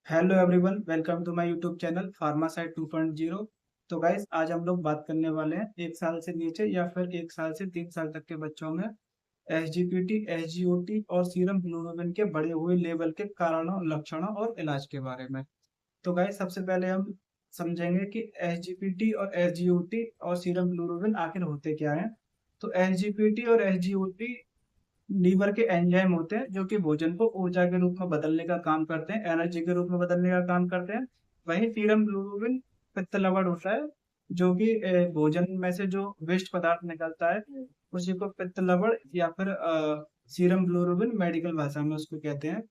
Hello everyone, welcome to my YouTube channel Pharmasite 2.0। तो guys, आज हम लोग बात करने वाले हैं 1 साल से नीचे या फिर 1 साल से 3 साल तक के बच्चों में एसजीपीटी, एसजीओटी और सीरम ग्लोबुलिन के बढ़े हुए लेवल के कारणों, लक्षणों और इलाज के बारे में। तो गाइस, सबसे पहले हम समझेंगे कि एसजीपीटी और एसजीओटी और सीरम ग्लोबुलिन आखिर होते क्या हैं। तो एसजीपीटी और एसजीओटी लीवर के एंजाइम होते हैं जो कि भोजन को ऊर्जा के रूप में बदलने का काम करते हैं, एनर्जी के रूप में बदलने का काम करते हैं। वहीं सीरम ग्लोबुलिन पित्त लवण होता है जो कि भोजन में से जो वेस्ट पदार्थ निकलता है उसी को पित्त लवण या फिर सीरम ग्लोबुलिन मेडिकल भाषा में उसको कहते हैं।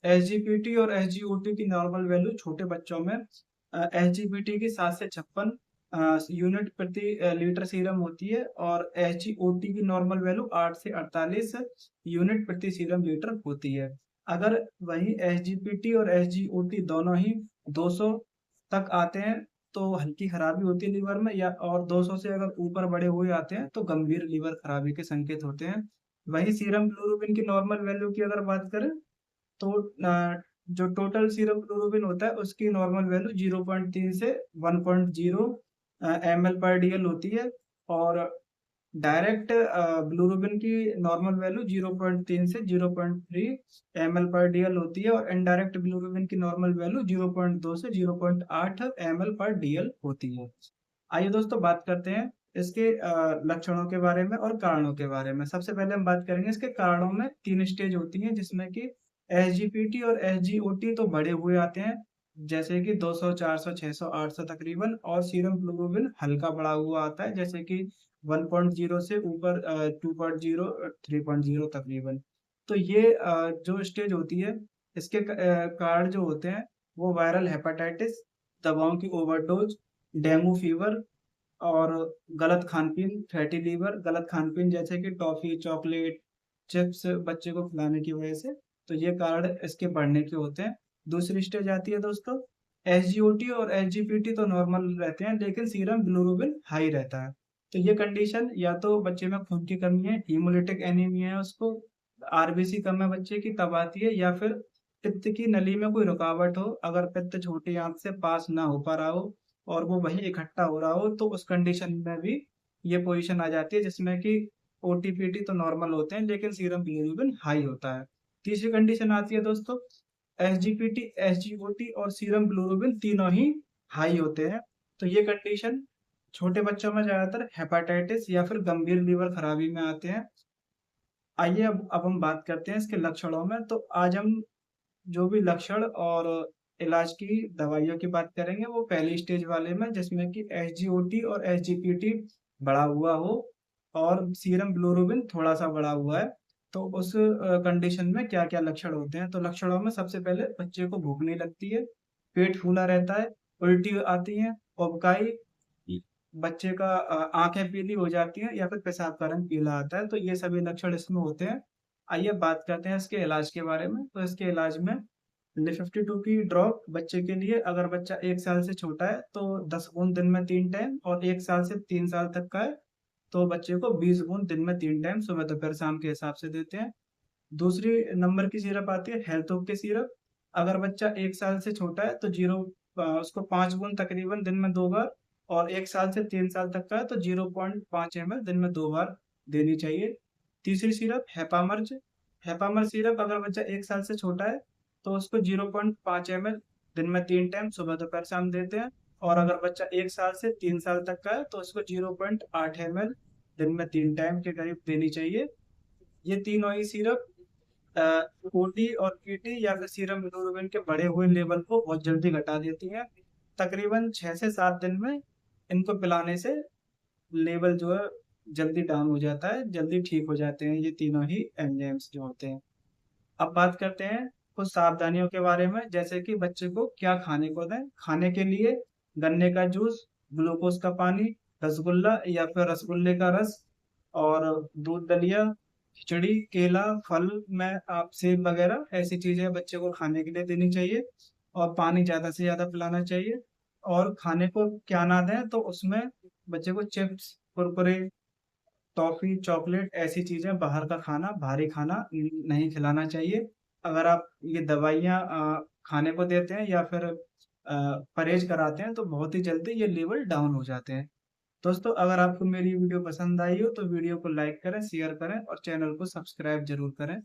एसजीपीटी और एसजीओटी की नॉर्मल वैल्यू छोटे बच्चों में एसजीपीटी की 7 से 56 यूनिट प्रति लीटर सीरम होती है और एसजीओटी की नॉर्मल वैल्यू 8 से 48 यूनिट प्रति सीरम लीटर होती है। अगर वही एसजीपीटी और एसजीओटी दोनों ही 200 तक आते हैं तो हल्की खराबी होती है लीवर में, या और 200 से अगर ऊपर बढ़े हुए आते हैं तो गंभीर लीवर खराबी के संकेत होते हैं। वही सीरम ग्लोबुलिन की नॉर्मल वैल्यू की अगर बात करें तो जो टोटल सीरम ग्लोबुलिन होता है उसकी नॉर्मल वैल्यू 0.3 से 1.0 ml पर डीएल होती है और डायरेक्ट ग्लोबुलिन की नॉर्मल वैल्यू 0.3 से 0.3 ml पर डीएल होती है और इनडायरेक्ट ग्लोबुलिन की नॉर्मल वैल्यू 0.2 से 0.8 ml पर डीएल होती है। आइए दोस्तों, बात करते हैं इसके लक्षणों के बारे में और कारणों के बारे में। सबसे पहले हम बात करेंगे इसके कारणों में। 3 स्टेज होती हैं जिसमें कि एसजीपीटी और एसजीओटी तो बढ़े हुए आते हैं, जैसे कि 200, 400, 600, 800 तकरीबन, और सीरम ग्लोबुलिन हल्का बढ़ा हुआ आता है जैसे कि 1.0 से ऊपर 2.0, 3.0 तकरीबन। तो ये जो स्टेज होती है इसके कारण जो होते हैं वो वायरल हेपेटाइटिस, दवाओं की ओवरडोज, डेंगू फीवर और गलत खान-पीन, फैटी लीवर, गलत खान-पीन जैसे कि टॉफ़ी, चॉकलेट, चिप्स बच्चे को खिलाने की वजह से, तो ये कारण इसके बढ़ने के होते हैं। दूसरी स्टेज आती है दोस्तों, एसजीओटी और एसजीपीटी तो नॉर्मल रहते हैं लेकिन सीरम ग्लोबुलिन हाई रहता है। तो ये कंडीशन या तो बच्चे में खून की कमी है, हीमोलिटिक एनीमिया है उसको, आरबीसी कम है बच्चे की तब आती है, या फिर पित्त की नली में कोई रुकावट हो, अगर पित्त छोटी आंत से पास ना हो पा रहा हो और वो वहीं इकट्ठा हो रहा हो तो उस कंडीशन में भी ये पोजीशन आ जाती है जिसमें कि ओटीपीटी तो नॉर्मल होते हैं लेकिन सीरम बिलिरुबिन हाई होता है। तीसरी कंडीशन आती है दोस्तों, एसजीपीटी, एसजीओटी और सीरम बिलिरुबिन तीनों ही हाई होते हैं। तो ये कंडीशन छोटे बच्चों में ज्यादातर हेपेटाइटिस या फिर गंभीर लीवर खराबी में आते हैं। आइए अब हम बात करते हैं इसके लक्षणों में। तो आज हम जो भी लक्षण और इलाज की दवाइयों की बात करेंगे वो पहली स्टेज वाले में, जिसमें कि एसजीओटी और एसजीपीटी बढ़ा हुआ हो और सीरम ग्लोबुलिन थोड़ा सा बढ़ा हुआ है। तो उस कंडीशन में क्या क्या लक्षण होते हैं। तो लक्षणों में सबसे पहले बच्चे को भूख नहीं लगती है, पेट फूला रहता है, उल्टी आती है, उबकाई, बच्चे का आंखें पीली हो जाती हैं या फिर पेशाब का रंग पीला आता है। तो ये सभी लक्षण इसमें होते हैं। आइए बात करते हैं इसके इलाज के बारे में। तो इसके इलाज में Li52 की ड्रॉप बच्चे के लिए, अगर बच्चा 1 साल से छोटा है तो 10 बूंद दिन में 3 टाइम, और 1 साल से 3 साल तक का है तो बच्चे को 20 बूंद दिन में 3 टाइम सुबह दोपहर शाम के हिसाब से देते हैं। दूसरी नंबर की सिरप आती है हेल्थ की सिरप। अगर बच्चा 1 साल से छोटा है तो उसको 5 बूंद तकरीबन दिन में 2 बार, और 1 साल से 3 साल तक का है तो 0.5 ml दिन में 2 बार देनी चाहिए। तीसरी सिरप हेपामर्ज। हेपामर्ज सिरप अगर बच्चा 1 साल से छोटा है तो उसको 0.5 ml दिन में 3 टाइम सुबह दोपहर शाम देते हैं, और अगर बच्चा 1 साल से 3 साल तक का है तो उसको 0.8 ml दिन में 3 टाइम के करीब देनी चाहिए। ये तीनों ही सिरप ओटी और पीटी या फिर सीरम बिलिरुबिन के बढ़े हुए लेवल को बहुत जल्दी घटा देती है। तकरीबन 6 से 7 दिन में इनको पिलाने से लेवल जो है जल्दी डाउन हो जाता है, जल्दी ठीक हो जाते हैं ये तीनों ही एंजाइम्स जो होते हैं। अब बात करते हैं कुछ सावधानियों के बारे में, जैसे कि बच्चे को क्या खाने को दें। खाने के लिए गन्ने का जूस, ग्लूकोज का पानी, रसगुल्ला या फिर रसगुल्ले का रस और दूध दलिया, खिचड़ी, केला, फल में आप सेब वगैरह ऐसी चीजें बच्चे को खाने के लिए देनी चाहिए, और पानी ज्यादा से ज्यादा पिलाना चाहिए। और खाने को क्या ना दें तो उसमें बच्चे को चिप्स, कुरकुरे, टॉफी, चॉकलेट ऐसी चीजें, बाहर का खाना, भारी खाना नहीं खिलाना चाहिए। अगर आप ये दवाइयाँ खाने को देते हैं या फिर परहेज कराते हैं तो बहुत ही जल्दी ये लेवल डाउन हो जाते हैं। दोस्तों अगर आपको मेरी वीडियो पसंद आई हो तो वीडियो को लाइक करें, शेयर करें और चैनल को सब्सक्राइब जरूर करें।